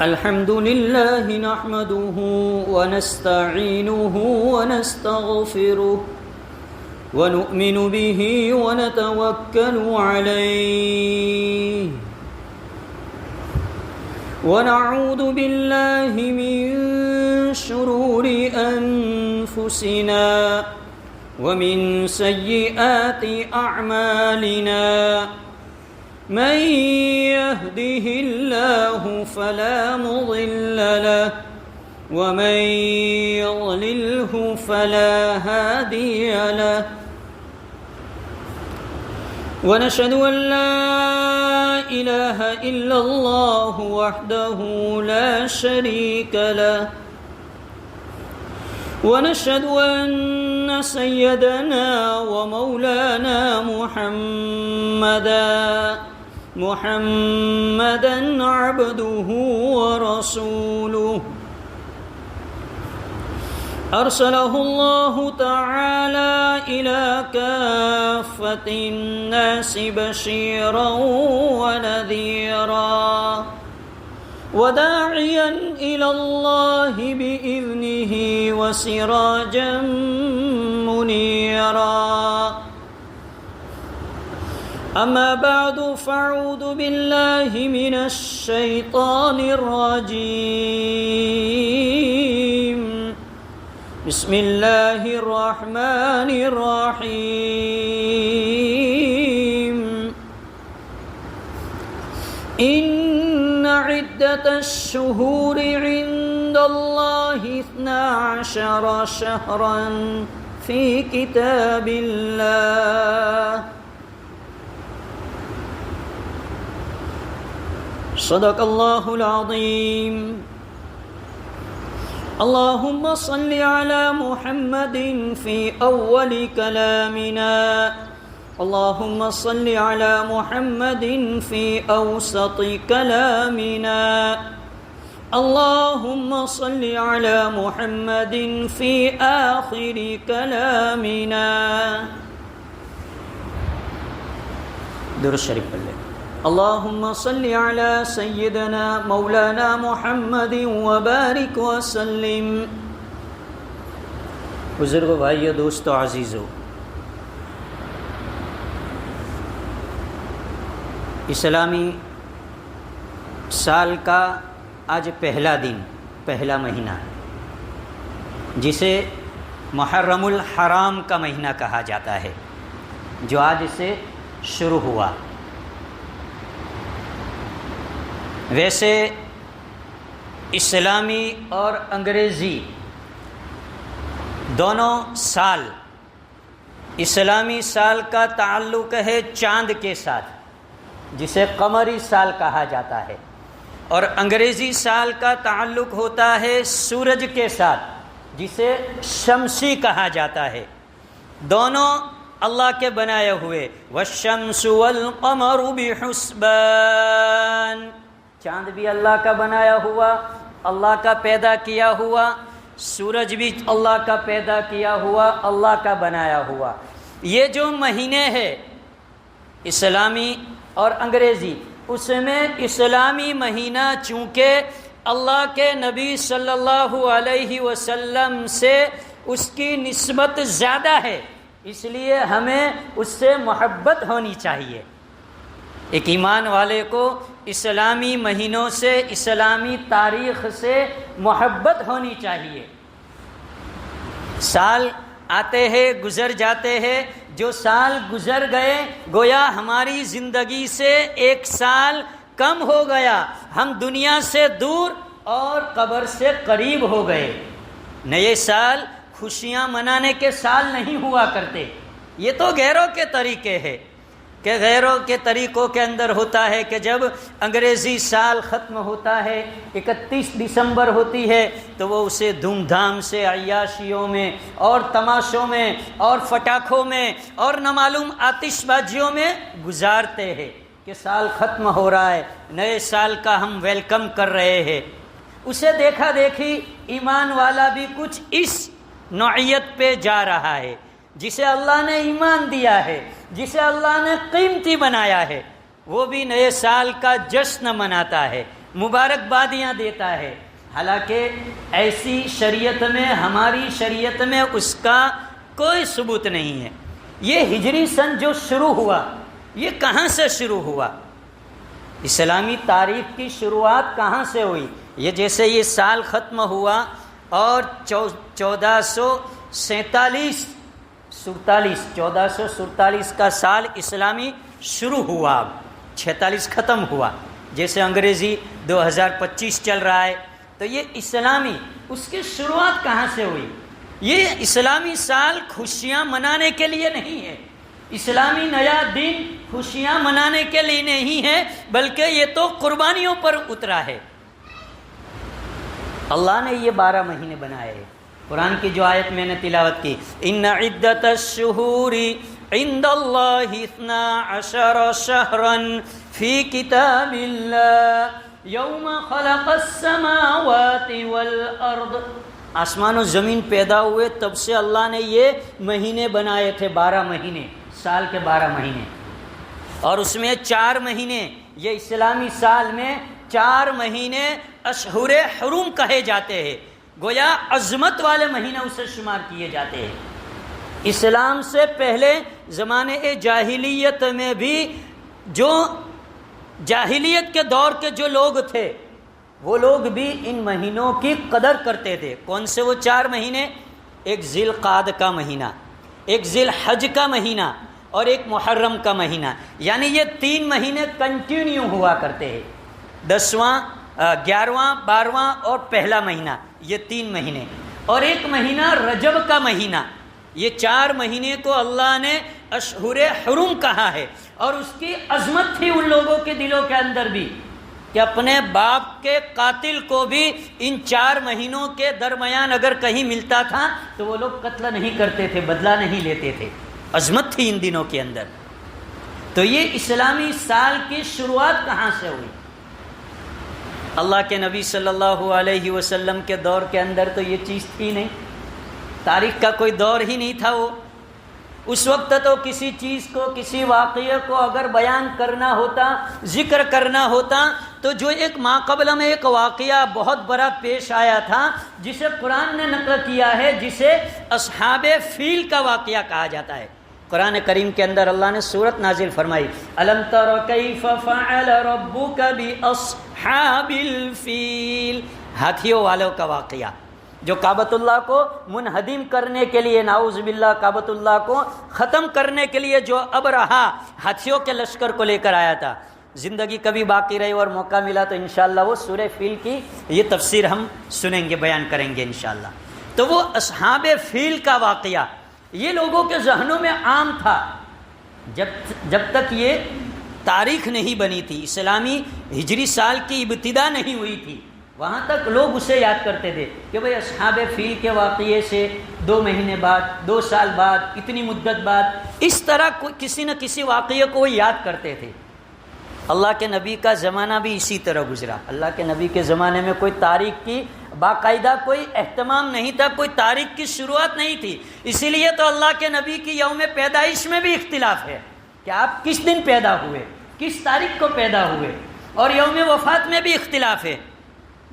الحمد لله نحمده ونستعينه ونستغفره ونؤمن به ونتوكل عليه ونعوذ بالله من شرور أنفسنا ومن سيئات أعمالنا من يهده الله فلا مضل له ومن يضلله فلا هادي له ونشهد أن لا إله إلا الله وحده لا شريك له ونشهد أن سيدنا ومولانا محمدا عبده ورسوله أرسله الله تعالى إلى كافة الناس بشيرا ونذيرا وداعيا إلى الله بإذنه وسراجا منيرا أما بعد فأعوذ بالله من الشيطان الرجيم بسم الله الرحمن الرحيم إن عدة الشهور عند الله 12 شهرا في كتاب الله صدق الله العظيم اللهم صل على محمد في أول كلامنا اللهم صل على محمد في أوسط كلامنا اللهم صل على محمد في آخر كلامنا درود شریف پڑھ لیں اللهم صل على سيدنا مولانا محمد وبارك وسلم بزرگوں بھائیو دوستو عزیزو اسلامی سال کا آج پہلا دن پہلا مہینہ جسے محرم الحرام کا مہینہ کہا جاتا ہے جو آج سے شروع ہوا ویسے اسلامی اور انگریزی دونوں سال اسلامی سال کا تعلق ہے چاند کے ساتھ جسے قمری سال کہا جاتا ہے اور انگریزی سال کا تعلق ہوتا ہے سورج کے ساتھ جسے شمسی کہا جاتا ہے دونوں اللہ کے بنائے ہوئے والشمس والقمر بحسبان چاند بھی اللہ کا بنایا ہوا اللہ کا پیدا کیا ہوا سورج بھی اللہ کا پیدا کیا ہوا اللہ کا بنایا ہوا یہ جو مہینے ہیں اسلامی اور انگریزی اس میں اسلامی مہینہ چونکہ اللہ کے نبی صلی اللہ علیہ وسلم سے اس کی نسبت زیادہ ہے اس لیے ہمیں اس سے محبت ہونی چاہیے ایک ایمان والے کو اسلامی مہینوں سے اسلامی تاریخ سے محبت ہونی چاہیے سال آتے ہیں گزر جاتے ہیں جو سال گزر گئے گویا ہماری زندگی سے ایک سال کم ہو گیا ہم دنیا سے دور اور قبر سے قریب ہو گئے نئے سال خوشیاں منانے کے سال نہیں ہوا کرتے یہ تو غیروں کے طریقے ہیں کہ غیروں کے طریقوں کے اندر ہوتا ہے کہ جب انگریزی سال ختم ہوتا ہے، 31 دسمبر ہوتی ہے، تو وہ اسے دھوم دھام سے عیاشیوں میں اور تماشوں میں اور پٹاخوں میں اور نہ معلوم آتش بازیوں میں گزارتے ہیں کہ سال ختم ہو رہا ہے، نئے سال کا ہم ویلکم کر رہے ہیں۔ اسے دیکھا دیکھی ایمان والا بھی کچھ اس نوعیت پہ جا رہا ہے۔ جسے اللہ نے ایمان دیا ہے، جسے اللہ نے قیمتی بنایا ہے، وہ بھی نئے سال کا جشن مناتا ہے، مبارکبادیاں دیتا ہے، حالانکہ ایسی شریعت میں، ہماری شریعت میں اس کا کوئی ثبوت نہیں ہے۔ یہ ہجری سن جو شروع ہوا، یہ کہاں سے شروع ہوا؟ اسلامی تاریخ کی شروعات کہاں سے ہوئی؟ یہ جیسے یہ سال ختم ہوا اور 1447 کا سال اسلامی شروع ہوا، اب 46 ختم ہوا، جیسے انگریزی 2025 چل رہا ہے، تو یہ اسلامی اس کی شروعات کہاں سے ہوئی؟ یہ اسلامی سال خوشیاں منانے کے لیے نہیں ہے، اسلامی نیا دن خوشیاں منانے کے لیے نہیں ہے، بلکہ یہ تو قربانیوں پر اترا ہے۔ اللہ نے یہ 12 مہینے بنائے ہیں۔ قرآن کی جو آیت میں نے تلاوت کی، ان عدت الشہور عند اللہ 12 شہرا فی کتاب اللہ یوم خلق السماوات والارض۔ آسمان و زمین پیدا ہوئے تب سے اللہ نے یہ مہینے بنائے تھے، 12 مہینے، سال کے 12 مہینے، اور اس میں 4 مہینے، یہ اسلامی سال میں 4 مہینے اشہر حرم کہے جاتے ہیں، گویا عظمت والے مہینے اسے شمار کیے جاتے ہیں۔ اسلام سے پہلے زمانے جاہلیت میں بھی جو جاہلیت کے دور کے جو لوگ تھے، وہ لوگ بھی ان مہینوں کی قدر کرتے تھے۔ کون سے وہ 4 مہینے؟ ایک ذی القعدہ کا مہینہ، ایک ذی الحج کا مہینہ اور ایک محرم کا مہینہ، یعنی یہ 3 مہینے کنٹینیو ہوا کرتے ہیں، 10واں، 11واں، 12واں اور پہلا مہینہ، یہ 3 مہینے، اور ایک مہینہ رجب کا مہینہ۔ یہ 4 مہینے کو اللہ نے اشہر حرم کہا ہے، اور اس کی عظمت تھی ان لوگوں کے دلوں کے اندر بھی کہ اپنے باپ کے قاتل کو بھی ان 4 مہینوں کے درمیان اگر کہیں ملتا تھا تو وہ لوگ قتل نہیں کرتے تھے، بدلہ نہیں لیتے تھے، عظمت تھی ان دنوں کے اندر۔ تو یہ اسلامی سال کی شروعات کہاں سے ہوئی؟ اللہ کے نبی صلی اللہ علیہ وسلم کے دور کے اندر تو یہ چیز تھی نہیں، تاریخ کا کوئی دور ہی نہیں تھا وہ۔ اس وقت تو کسی چیز کو، کسی واقعے کو اگر بیان کرنا ہوتا، ذکر کرنا ہوتا، تو جو ایک ماقبل میں ایک واقعہ بہت بڑا پیش آیا تھا جسے قرآن نے نقل کیا ہے، جسے اصحاب فیل کا واقعہ کہا جاتا ہے۔ قرآن کریم کے اندر اللہ نے سورت نازل فرمائی، الم تر کیف فعل ربک باصحاب الفیل، ہاتھیوں والوں کا واقعہ جو کعبۃ اللہ کو منہدم کرنے کے لیے، نعوذ باللہ، کعبۃ اللہ کو ختم کرنے کے لیے جو ابرہا ہاتھیوں کے لشکر کو لے کر آیا تھا۔ زندگی کبھی باقی رہی اور موقع ملا تو انشاءاللہ وہ سورہ فیل کی یہ تفسیر ہم سنیں گے، بیان کریں گے انشاءاللہ۔ تو وہ اصحاب فیل کا واقعہ یہ لوگوں کے ذہنوں میں عام تھا، جب تک یہ تاریخ نہیں بنی تھی، اسلامی ہجری سال کی ابتدا نہیں ہوئی تھی، وہاں تک لوگ اسے یاد کرتے تھے کہ بھئی اصحاب فیل کے واقعے سے 2 مہینے بعد، 2 سال بعد، اتنی مدت بعد، اس طرح کسی نہ کسی واقعے کو وہ یاد کرتے تھے۔ اللہ کے نبی کا زمانہ بھی اسی طرح گزرا۔ اللہ کے نبی کے زمانے میں کوئی تاریخ کی باقاعدہ کوئی اہتمام نہیں تھا، کوئی تاریخ کی شروعات نہیں تھی، اسی لیے تو اللہ کے نبی کی یوم پیدائش میں بھی اختلاف ہے کہ آپ کس دن پیدا ہوئے، کس تاریخ کو پیدا ہوئے، اور یوم وفات میں بھی اختلاف ہے۔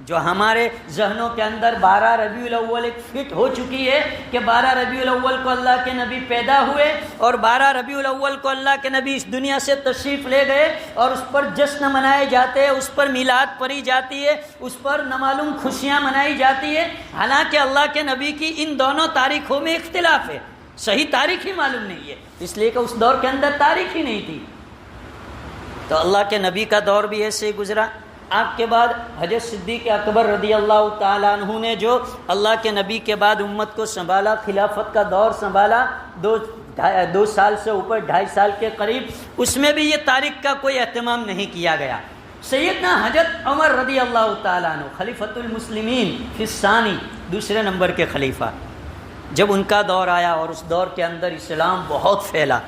جو ہمارے ذہنوں کے اندر 12 ربیع الاول ایک فٹ ہو چکی ہے کہ 12 ربیع الاول کو اللہ کے نبی پیدا ہوئے اور 12 ربیع الاول کو اللہ کے نبی اس دنیا سے تشریف لے گئے، اور اس پر جشن منائے جاتے ہیں، اس پر میلاد پڑھی جاتی ہے، اس پر نامعلوم خوشیاں منائی جاتی ہے، حالانکہ اللہ کے نبی کی ان دونوں تاریخوں میں اختلاف ہے، صحیح تاریخ ہی معلوم نہیں ہے، اس لیے کہ اس دور کے اندر تاریخ ہی نہیں تھی۔ تو اللہ کے نبی کا دور بھی ایسے ہی گزرا۔ آپ کے بعد حضرت صدیق اکبر رضی اللہ تعالیٰ عنہ نے جو اللہ کے نبی کے بعد امت کو سنبھالا، خلافت کا دور سنبھالا، 2 سال سے اوپر 2.5 سال کے قریب، اس میں بھی یہ تاریخ کا کوئی اہتمام نہیں کیا گیا۔ سیدنا حضرت عمر رضی اللہ تعالیٰ عنہ خلیفۃ المسلمین فی الثانی، دوسرے نمبر کے خلیفہ، جب ان کا دور آیا اور اس دور کے اندر اسلام بہت پھیلا،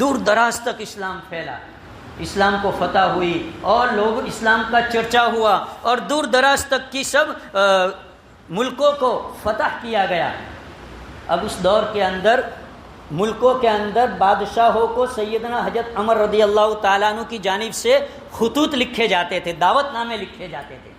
دور دراز تک اسلام پھیلا، اسلام کو فتح ہوئی اور لوگ اسلام کا چرچا ہوا اور دور دراز تک کی سب ملکوں کو فتح کیا گیا۔ اب اس دور کے اندر ملکوں کے اندر بادشاہوں کو سیدنا حضرت عمر رضی اللہ تعالیٰ عنہ کی جانب سے خطوط لکھے جاتے تھے، دعوت نامے لکھے جاتے تھے۔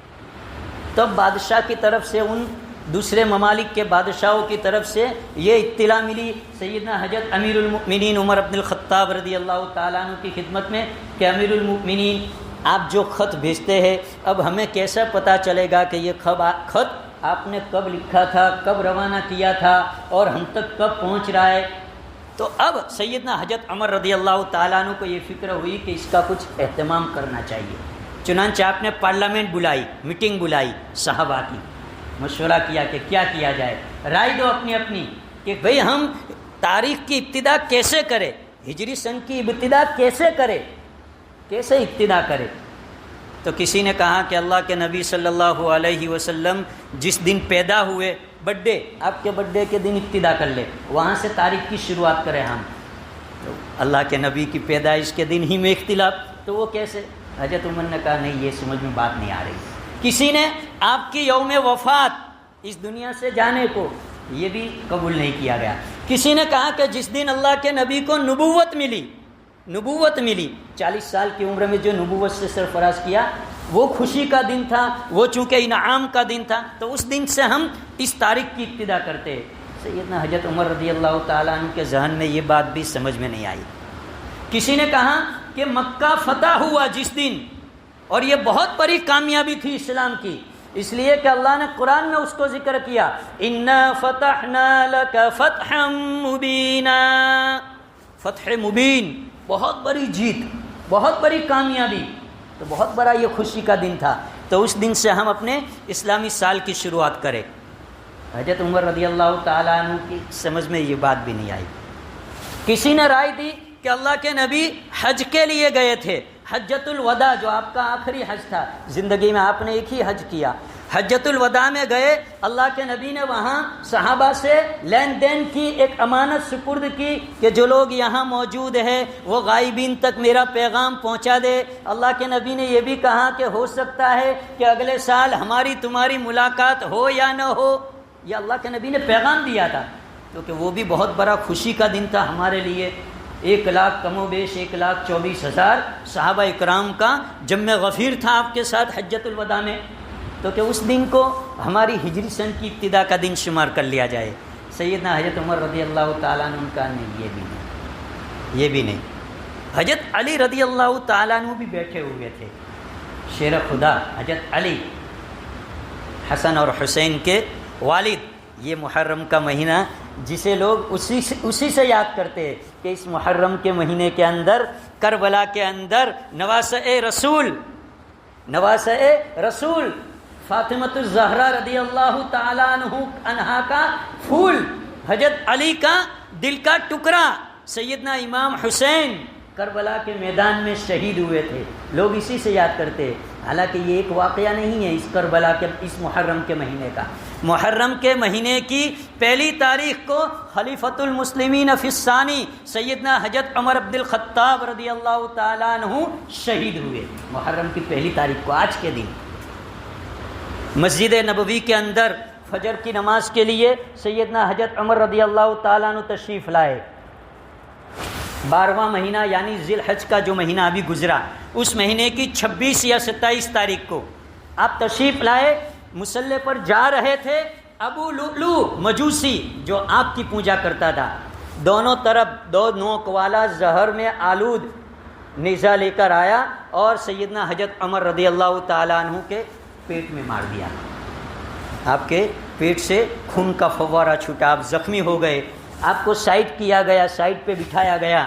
تب بادشاہ کی طرف سے ان دوسرے ممالک کے بادشاہوں کی طرف سے یہ اطلاع ملی سیدنا حضرت امیر المؤمنین عمر بن الخطاب رضی اللہ تعالیٰ عنہ کی خدمت میں کہ امیر المؤمنین، آپ جو خط بھیجتے ہیں اب ہمیں کیسا پتہ چلے گا کہ یہ خط آپ نے کب لکھا تھا، کب روانہ کیا تھا اور ہم تک کب پہنچ رہا ہے؟ تو اب سیدنا حضرت عمر رضی اللہ تعالیٰ عنہ کو یہ فکر ہوئی کہ اس کا کچھ اہتمام کرنا چاہیے۔ چنانچہ آپ نے پارلیمنٹ بلائی، میٹنگ بلائی، صحابہ کی، مشورہ کیا کہ کیا کیا جائے، رائے دو اپنی اپنی کہ بھئی ہم تاریخ کی ابتدا کیسے کریں، ہجری سن کی ابتدا کیسے کریں، کیسے ابتدا کریں؟ تو کسی نے کہا کہ اللہ کے نبی صلی اللہ علیہ وسلم جس دن پیدا ہوئے، برتھ ڈے، آپ کے برتھ ڈے کے دن ابتدا کر لے، وہاں سے تاریخ کی شروعات کریں ہم۔ تو اللہ کے نبی کی پیدائش کے دن ہی میں اختلاف، تو وہ کیسے؟ حضرت عمر نے کہا نہیں، یہ سمجھ میں بات نہیں آ رہی۔ کسی نے آپ کی یوم وفات، اس دنیا سے جانے کو، یہ بھی قبول نہیں کیا گیا۔ کسی نے کہا کہ جس دن اللہ کے نبی کو نبوت ملی، 40 سال کی عمر میں جو نبوت سے سرفراز کیا، وہ خوشی کا دن تھا، وہ چونکہ انعام کا دن تھا، تو اس دن سے ہم اس تاریخ کی ابتدا کرتے ہیں۔ سیدنا حضرت عمر رضی اللہ تعالیٰ عنہ کے ذہن میں یہ بات بھی سمجھ میں نہیں آئی۔ کسی نے کہا کہ مکہ فتح ہوا جس دن، اور یہ بہت بڑی کامیابی تھی اسلام کی، اس لیے کہ اللہ نے قرآن میں اس کو ذکر کیا، اِنَّا فَتَحْنَا لَكَ فَتْحًا مُبِينًا، فتح مبین، بہت بڑی جیت، بہت بڑی کامیابی، تو بہت بڑا یہ خوشی کا دن تھا، تو اس دن سے ہم اپنے اسلامی سال کی شروعات کریں۔ حضرت عمر رضی اللہ تعالیٰ عنہ کی سمجھ میں یہ بات بھی نہیں آئی۔ کسی نے رائے دی کہ اللہ کے نبی حج کے لیے گئے تھے، حجۃ الوداع جو آپ کا آخری حج تھا، زندگی میں آپ نے ایک ہی حج کیا، حجۃ الوداع میں گئے، اللہ کے نبی نے وہاں صحابہ سے لین دین کی، ایک امانت سپرد کی کہ جو لوگ یہاں موجود ہیں وہ غائبین تک میرا پیغام پہنچا دے۔ اللہ کے نبی نے یہ بھی کہا کہ ہو سکتا ہے کہ اگلے سال ہماری تمہاری ملاقات ہو یا نہ ہو، یہ اللہ کے نبی نے پیغام دیا تھا، کیونکہ وہ بھی بہت بڑا خوشی کا دن تھا ہمارے لیے۔ 1 لاکھ کم و بیش 1,24,000 صحابہ اکرام کا جمع غفیر تھا آپ کے ساتھ حجۃ الوداع میں، تو کہ اس دن کو ہماری ہجری سن کی ابتدا کا دن شمار کر لیا جائے۔ سیدنا حضرت عمر رضی اللہ تعالیٰ عنہ کا نہیں، یہ بھی نہیں۔ حضرت علی رضی اللہ تعالیٰ عنہ بھی بیٹھے ہوئے تھے، شیر خدا حضرت علی، حسن اور حسین کے والد۔ یہ محرم کا مہینہ جسے لوگ اسی سے یاد کرتے ہیں کہ اس محرم کے مہینے کے اندر کربلا کے اندر نواسۂ رسول فاطمۃ الزہرا رضی اللہ تعالیٰ عنہا کا پھول، حضرت علی کا دل کا ٹکڑا سیدنا امام حسین کربلا کے میدان میں شہید ہوئے تھے، لوگ اسی سے یاد کرتے ہیں۔ حالانکہ یہ ایک واقعہ نہیں ہے اس کربلا کے، اس محرم کے مہینے کا۔ محرم کے مہینے کی 1 تاریخ کو خلیفۃ المسلمین فی الثانی سیدنا حضرت عمر بن الخطاب رضی اللہ تعالیٰ عنہ شہید ہوئے، محرم کی 1 تاریخ کو، آج کے دن۔ مسجد نبوی کے اندر فجر کی نماز کے لیے سیدنا حضرت عمر رضی اللہ تعالیٰ عنہ تشریف لائے۔ 12واں مہینہ یعنی ذی الحج کا جو مہینہ ابھی گزرا، اس مہینے کی 26 یا 27 تاریخ کو آپ تشریف لائے، مصلی پر جا رہے تھے۔ ابو لؤلؤ مجوسی جو آگ کی پوجا کرتا تھا، دونوں طرف 2 نوک والا زہر میں آلود نیزہ لے کر آیا اور سیدنا حضرت عمر رضی اللہ تعالیٰ عنہ کے پیٹ میں مار دیا۔ آپ کے پیٹ سے خون کا فوارہ چھوٹا، آپ زخمی ہو گئے، آپ کو سائڈ کیا گیا، سائڈ پہ بٹھایا گیا۔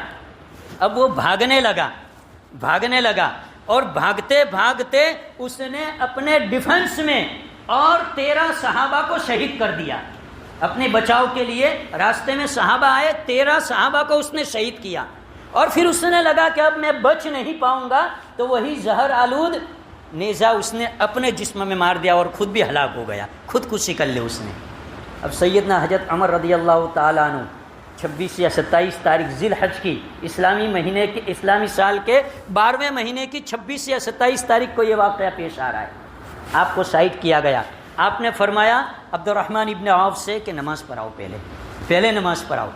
اب وہ بھاگنے لگا اور بھاگتے بھاگتے اس نے اپنے ڈیفنس میں اور 13 صحابہ کو شہید کر دیا۔ اپنے بچاؤ کے لیے راستے میں صحابہ آئے، 13 صحابہ کو اس نے شہید کیا، اور پھر اس نے لگا کہ اب میں بچ نہیں پاؤں گا، تو وہی زہر آلود نیزہ اس نے اپنے جسم میں مار دیا اور خود بھی ہلاک ہو گیا، خودکشی کر لی اس نے۔ اب سیدنا حضرت عمر رضی اللہ تعالیٰ عنہ 26 یا 27 تاریخ ذی الحج کی اسلامی سال کے 12ویں مہینے کی 26 یا 27 تاریخ کو یہ واقعہ پیش آ رہا ہے، آپ کو سائٹ کیا گیا۔ آپ نے فرمایا عبد الرحمن ابن عوف سے کہ نماز پڑھاؤ، پہلے نماز پڑھاؤ،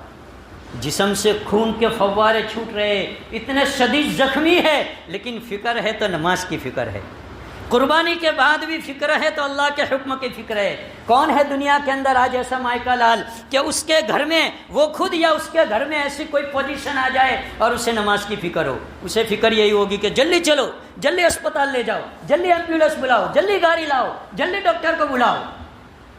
جسم سے خون کے فوارے چھوٹ رہے، اتنے شدید زخمی ہے، لیکن فکر ہے تو نماز کی فکر ہے، قربانی کے بعد بھی فکر ہے تو اللہ کے حکم کی فکر ہے۔ کون ہے دنیا کے اندر آج ایسا مائیکا لال کہ اس کے گھر میں وہ خود یا اس کے گھر میں ایسی کوئی پوزیشن آ جائے اور اسے نماز کی فکر ہو؟ اسے فکر یہی ہوگی کہ جلدی چلو، جلدی اسپتال لے جاؤ، جلدی ایمبولینس بلاؤ، جلدی گاڑی لاؤ، جلدی ڈاکٹر کو بلاؤ۔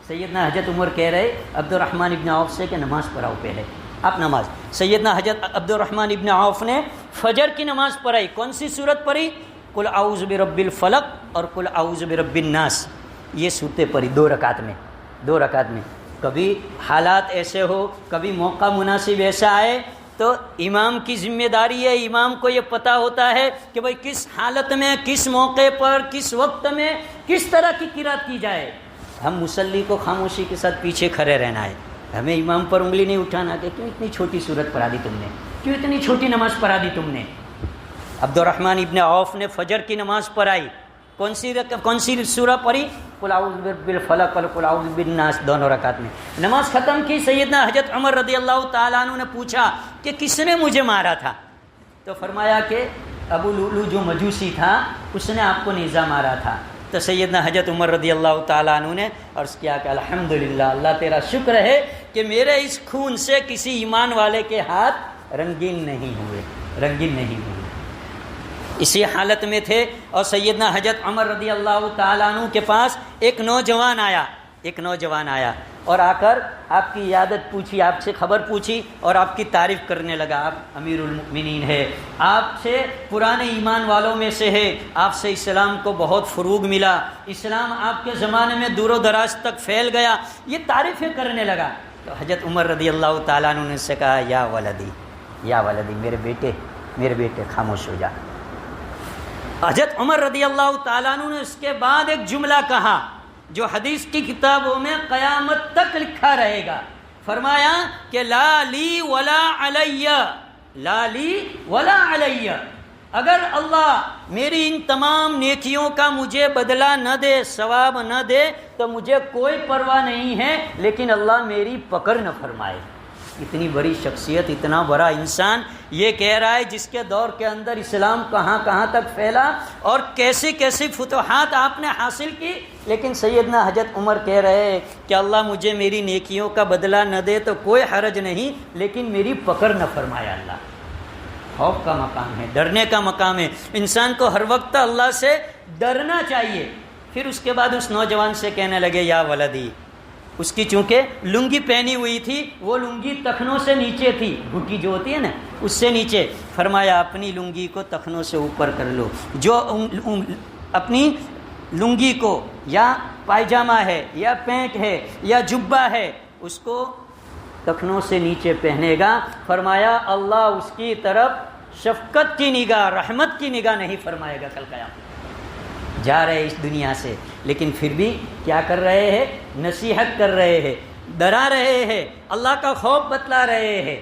سیدنا حضرت عمر کہہ رہے عبد الرحمن ابن عوف سے کہ نماز پڑھاؤ پہلے، آپ نماز۔ سیدنا حضرت عبد الرحمن ابن عوف نے فجر کی نماز پڑھائی، کون سی سورت پڑھی؟ قل اعوذ برب الفلق اور قل اعوذ برب الناس، یہ صورتیں پڑھی 2 رکعت میں۔ کبھی حالات ایسے ہو، کبھی موقع مناسب ایسا آئے تو امام کی ذمہ داری ہے، امام کو یہ پتہ ہوتا ہے کہ بھائی کس حالت میں، کس موقع پر، کس وقت میں کس طرح کی قرات کی جائے۔ ہم مصلی کو خاموشی کے ساتھ پیچھے کھڑے رہنا ہے، ہمیں امام پر انگلی نہیں اٹھانا کہ کیوں اتنی چھوٹی صورت پڑھا دی تم نے، کیوں اتنی چھوٹی نماز پڑھا دی تم نے۔ عبد الرحمن ابن عوف نے فجر کی نماز پڑھائی، کون سی سورہ پڑھی؟ قل اعوذ برب الفلق اور قل اعوذ بالناس، دونوں رکعت میں۔ نماز ختم کی، سیدنا حضرت عمر رضی اللہ تعالیٰ عنہ نے پوچھا کہ کس نے مجھے مارا تھا؟ تو فرمایا کہ ابو لؤلؤ جو مجوسی تھا اس نے آپ کو نیزہ مارا تھا۔ تو سیدنا حضرت عمر رضی اللہ تعالیٰ عنہ نے عرض کیا کہ الحمدللہ، اللہ تیرا شکر ہے کہ میرے اس خون سے کسی ایمان والے کے ہاتھ رنگین نہیں ہوئے۔ اسی حالت میں تھے، اور سیدنا حضرت عمر رضی اللہ تعالیٰ عنہ کے پاس ایک نوجوان آیا اور آ کر آپ کی عیادت پوچھی، آپ سے خبر پوچھی اور آپ کی تعریف کرنے لگا۔ آپ امیر المؤمنین ہے، آپ سے پرانے ایمان والوں میں سے ہے، آپ سے اسلام کو بہت فروغ ملا، اسلام آپ کے زمانے میں دور و دراز تک پھیل گیا، یہ تعریفیں کرنے لگا۔ تو حضرت عمر رضی اللہ تعالیٰ عنہ نے سے کہا یا ولدی، میرے بیٹے خاموش ہو جا۔ حضرت عمر رضی اللہ تعالیٰ عنہ نے اس کے بعد ایک جملہ کہا جو حدیث کی کتابوں میں قیامت تک لکھا رہے گا، فرمایا کہ لا لی ولا علی، اگر اللہ میری ان تمام نیکیوں کا مجھے بدلہ نہ دے، ثواب نہ دے، تو مجھے کوئی پرواہ نہیں ہے، لیکن اللہ میری پکڑ نہ فرمائے۔ اتنی بڑی شخصیت، اتنا بڑا انسان یہ کہہ رہا ہے، جس کے دور کے اندر اسلام کہاں کہاں تک پھیلا اور کیسی کیسی فتوحات آپ نے حاصل کی، لیکن سیدنا حضرت عمر کہہ رہے ہیں کہ اللہ مجھے میری نیکیوں کا بدلہ نہ دے تو کوئی حرج نہیں، لیکن میری پکڑ نہ فرمائے۔ اللہ خوف کا مقام ہے، ڈرنے کا مقام ہے، انسان کو ہر وقت اللہ سے ڈرنا چاہیے۔ پھر اس کے بعد اس نوجوان سے کہنے لگے یا ولدی، اس کی چونکہ لنگی پہنی ہوئی تھی، وہ لنگی تخنوں سے نیچے تھی، گھٹی جو ہوتی ہے نا اس سے نیچے، فرمایا اپنی لنگی کو تخنوں سے اوپر کر لو، جو اپنی لنگی کو یا پائجامہ ہے یا پینٹ ہے یا جبہ ہے اس کو تخنوں سے نیچے پہنے گا، فرمایا اللہ اس کی طرف شفقت کی نگاہ، رحمت کی نگاہ نہیں فرمائے گا کل قیامت۔ جا رہے اس دنیا سے، لیکن پھر بھی کیا کر رہے ہیں؟ نصیحت کر رہے ہیں، ڈرا رہے ہیں، اللہ کا خوف بتلا رہے ہیں۔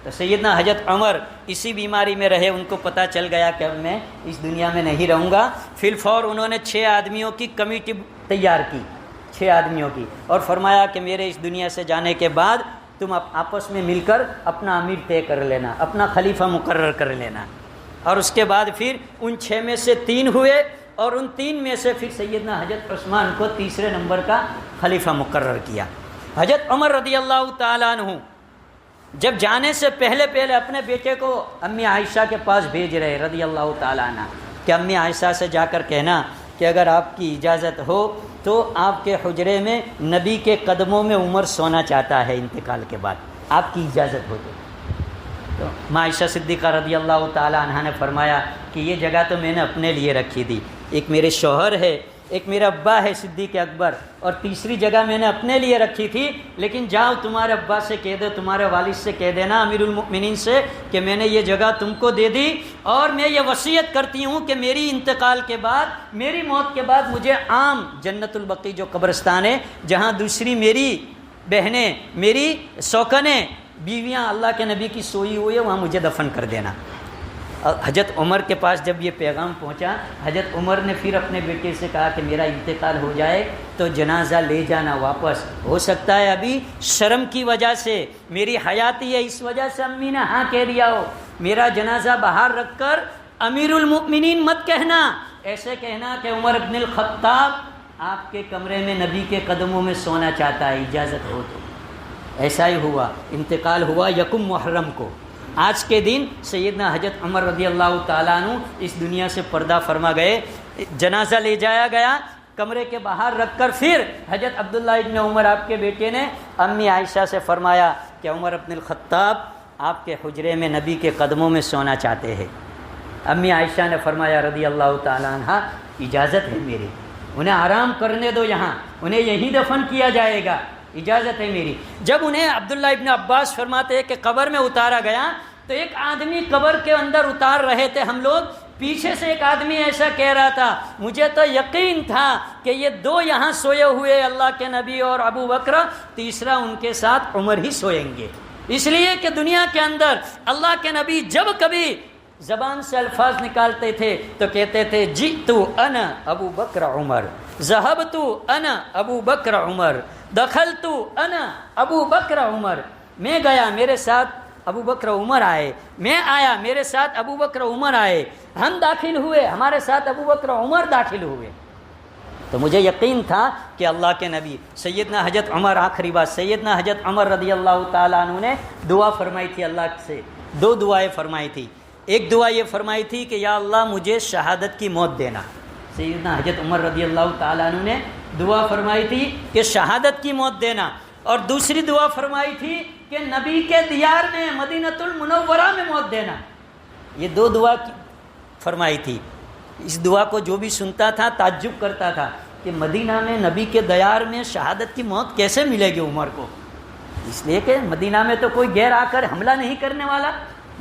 تو سیدنا حضرت عمر اسی بیماری میں رہے، ان کو پتہ چل گیا کہ اب میں اس دنیا میں نہیں رہوں گا۔ فی الفور انہوں نے 6 آدمیوں کی کمیٹی تیار کی، 6 آدمیوں کی، اور فرمایا کہ میرے اس دنیا سے جانے کے بعد تم آپس میں مل کر اپنا امیر طے کر لینا، اپنا خلیفہ مقرر کر لینا۔ اور اس کے بعد پھر ان 6 میں سے 3 ہوئے، اور ان 3 میں سے پھر سیدنا حضرت عثمان کو تیسرے نمبر کا خلیفہ مقرر کیا۔ حضرت عمر رضی اللہ تعالیٰ عنہ جب جانے سے پہلے اپنے بیٹے کو امی عائشہ کے پاس بھیج رہے رضی اللہ تعالیٰ عنہ کہ امی عائشہ سے جا کر کہنا کہ اگر آپ کی اجازت ہو تو آپ کے حجرے میں نبی کے قدموں میں عمر سونا چاہتا ہے انتقال کے بعد، آپ کی اجازت ہو تو عائشہ صدیقہ رضی اللہ تعالیٰ عنہ نے فرمایا کہ یہ جگہ تو میں نے اپنے لیے رکھی تھی، ایک میرے شوہر ہے، ایک میرا ابا ہے صدیق اکبر، اور تیسری جگہ میں نے اپنے لیے رکھی تھی، لیکن جاؤ تمہارے ابا سے کہہ دو، تمہارے والد سے کہہ دینا امیر المؤمنین سے کہ میں نے یہ جگہ تم کو دے دی، اور میں یہ وصیت کرتی ہوں کہ میری انتقال کے بعد، میری موت کے بعد مجھے عام جنت البقیع جو قبرستان ہے جہاں دوسری میری بہنیں، میری سوکنیں، بیویاں اللہ کے نبی کی سوئی ہوئی ہے، وہاں مجھے دفن کر دینا۔ حضرت عمر کے پاس جب یہ پیغام پہنچا، حضرت عمر نے پھر اپنے بیٹے سے کہا کہ میرا انتقال ہو جائے تو جنازہ لے جانا واپس، ہو سکتا ہے ابھی شرم کی وجہ سے، میری حیاتی ہے اس وجہ سے امی نے ہاں کہہ دیا ہو، میرا جنازہ باہر رکھ کر امیر المؤمنین مت کہنا، ایسے کہنا کہ عمر بن الخطاب آپ کے کمرے میں نبی کے قدموں میں سونا چاہتا ہے، اجازت ہو تو۔ ایسا ہی ہوا، انتقال ہوا یکم محرم کو۔ آج کے دن سیدنا حضرت عمر رضی اللہ تعالیٰ عنہ اس دنیا سے پردہ فرما گئے، جنازہ لے جایا گیا، کمرے کے باہر رکھ کر پھر حضرت عبداللہ ابن عمر آپ کے بیٹے نے امی عائشہ سے فرمایا کہ عمر بن الخطاب آپ کے حجرے میں نبی کے قدموں میں سونا چاہتے ہیں۔ امی عائشہ نے فرمایا رضی اللہ تعالیٰ عنہ اجازت ہے میری، انہیں آرام کرنے دو، یہاں انہیں یہیں دفن کیا جائے گا، اجازت ہے میری۔ جب انہیں عبداللہ ابن عباس فرماتے ہیں کہ قبر میں اتارا گیا تو ایک آدمی قبر کے اندر اتار رہے تھے ہم لوگ، پیچھے سے ایک آدمی ایسا کہہ رہا تھا، مجھے تو یقین تھا کہ یہ دو یہاں سوئے ہوئے اللہ کے نبی اور ابو بکر، تیسرا ان کے ساتھ عمر ہی سوئیں گے، اس لیے کہ دنیا کے اندر اللہ کے نبی جب کبھی زبان سے الفاظ نکالتے تھے تو کہتے تھے جئتو انا ابو بکر عمر، ذہبتو انا ابو بکر عمر، دخلتو انا ابو بکر عمر، میں گیا میرے ساتھ ابو بکر عمر آئے، میں آیا میرے ساتھ ابو بکر عمر آئے، ہم داخل ہوئے ہمارے ساتھ ابو بکر عمر داخل ہوئے۔ تو مجھے یقین تھا کہ اللہ کے نبی سیدنا حضرت عمر، آخری بات، سیدنا حضرت عمر رضی اللہ تعالیٰ عنہ نے دعا فرمائی تھی اللہ سے، دو دعائیں فرمائی تھی۔ ایک دعا یہ فرمائی تھی کہ یا اللہ مجھے شہادت کی موت دینا، سیدنا حضرت عمر رضی اللہ تعالیٰ عنہ نے دعا فرمائی تھی کہ شہادت کی موت دینا، اور دوسری دعا فرمائی تھی کہ نبی کے دیار میں مدینۃ المنورہ میں موت دینا۔ یہ دو دعا فرمائی تھی۔ اس دعا کو جو بھی سنتا تھا تعجب کرتا تھا کہ مدینہ میں نبی کے دیار میں شہادت کی موت کیسے ملے گی عمر کو، اس لیے کہ مدینہ میں تو کوئی غیر آ کر حملہ نہیں کرنے والا،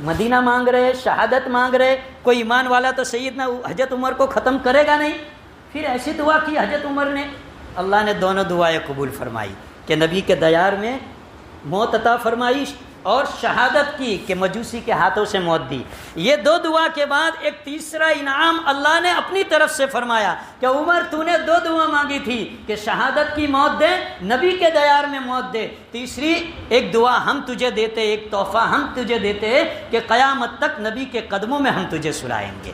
مدینہ مانگ رہے، شہادت مانگ رہے، کوئی ایمان والا تو سیدنا حضرت عمر کو ختم کرے گا نہیں۔ پھر ایسی دعا کی حضرت عمر نے، اللہ نے دونوں دعائیں قبول فرمائی کہ نبی کے دیار میں موت عطا فرمائی اور شہادت کی کہ مجوسی کے ہاتھوں سے موت دی۔ یہ دو دعا کے بعد ایک تیسرا انعام اللہ نے اپنی طرف سے فرمایا کہ عمر تو نے دو دعا مانگی تھی کہ شہادت کی موت دے، نبی کے دیار میں موت دے، تیسری ایک دعا ہم تجھے دیتے، ایک تحفہ ہم تجھے دیتے کہ قیامت تک نبی کے قدموں میں ہم تجھے سلائیں گے۔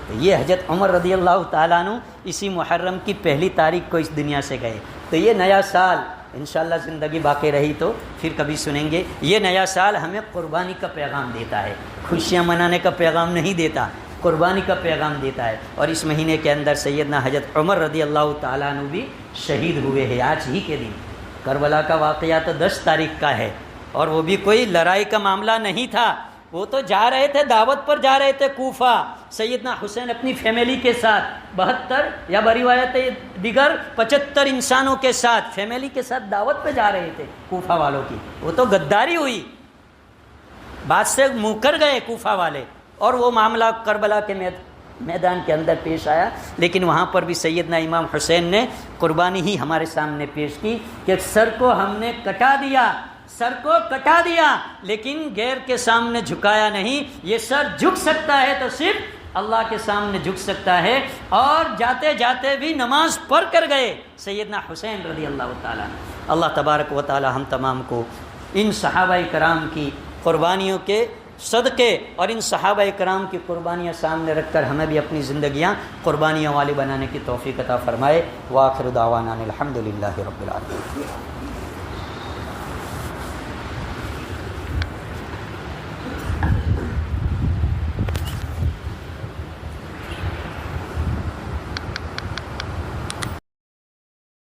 تو یہ حضرت عمر رضی اللہ تعالیٰ عنہ اسی محرم کی پہلی تاریخ کو اس دنیا سے گئے۔ تو یہ نیا سال انشاءاللہ زندگی باقی رہی تو پھر کبھی سنیں گے، یہ نیا سال ہمیں قربانی کا پیغام دیتا ہے، خوشیاں منانے کا پیغام نہیں دیتا، قربانی کا پیغام دیتا ہے۔ اور اس مہینے کے اندر سیدنا حضرت عمر رضی اللہ تعالیٰ عنہ بھی شہید ہوئے ہیں آج ہی کے دن۔ کربلا کا واقعہ تو 10 تاریخ کا ہے، اور وہ بھی کوئی لڑائی کا معاملہ نہیں تھا، وہ تو جا رہے تھے، دعوت پر جا رہے تھے کوفہ، سیدنا حسین اپنی فیملی کے ساتھ 72 یا بروایت دیگر 75 انسانوں کے ساتھ، فیملی کے ساتھ دعوت پہ جا رہے تھے کوفہ والوں کی۔ وہ تو غداری ہوئی، بات سے منکر گئے کوفہ والے، اور وہ معاملہ کربلا کے میدان کے اندر پیش آیا۔ لیکن وہاں پر بھی سیدنا امام حسین نے قربانی ہی ہمارے سامنے پیش کی کہ سر کو ہم نے کٹا دیا، سر کو کٹا دیا، لیکن غیر کے سامنے جھکایا نہیں۔ یہ سر جھک سکتا ہے تو صرف اللہ کے سامنے جھک سکتا ہے، اور جاتے جاتے بھی نماز پڑھ کر گئے سیدنا حسین رضی اللہ تعالیٰ۔ اللہ تبارک و تعالی ہم تمام کو ان صحابہ کرام کی قربانیوں کے صدقے اور ان صحابہ کرام کی قربانیاں سامنے رکھ کر ہمیں بھی اپنی زندگیاں قربانیوں والی بنانے کی توفیق عطا فرمائے۔ وآخر دعوانا الحمدللہ رب العالمین۔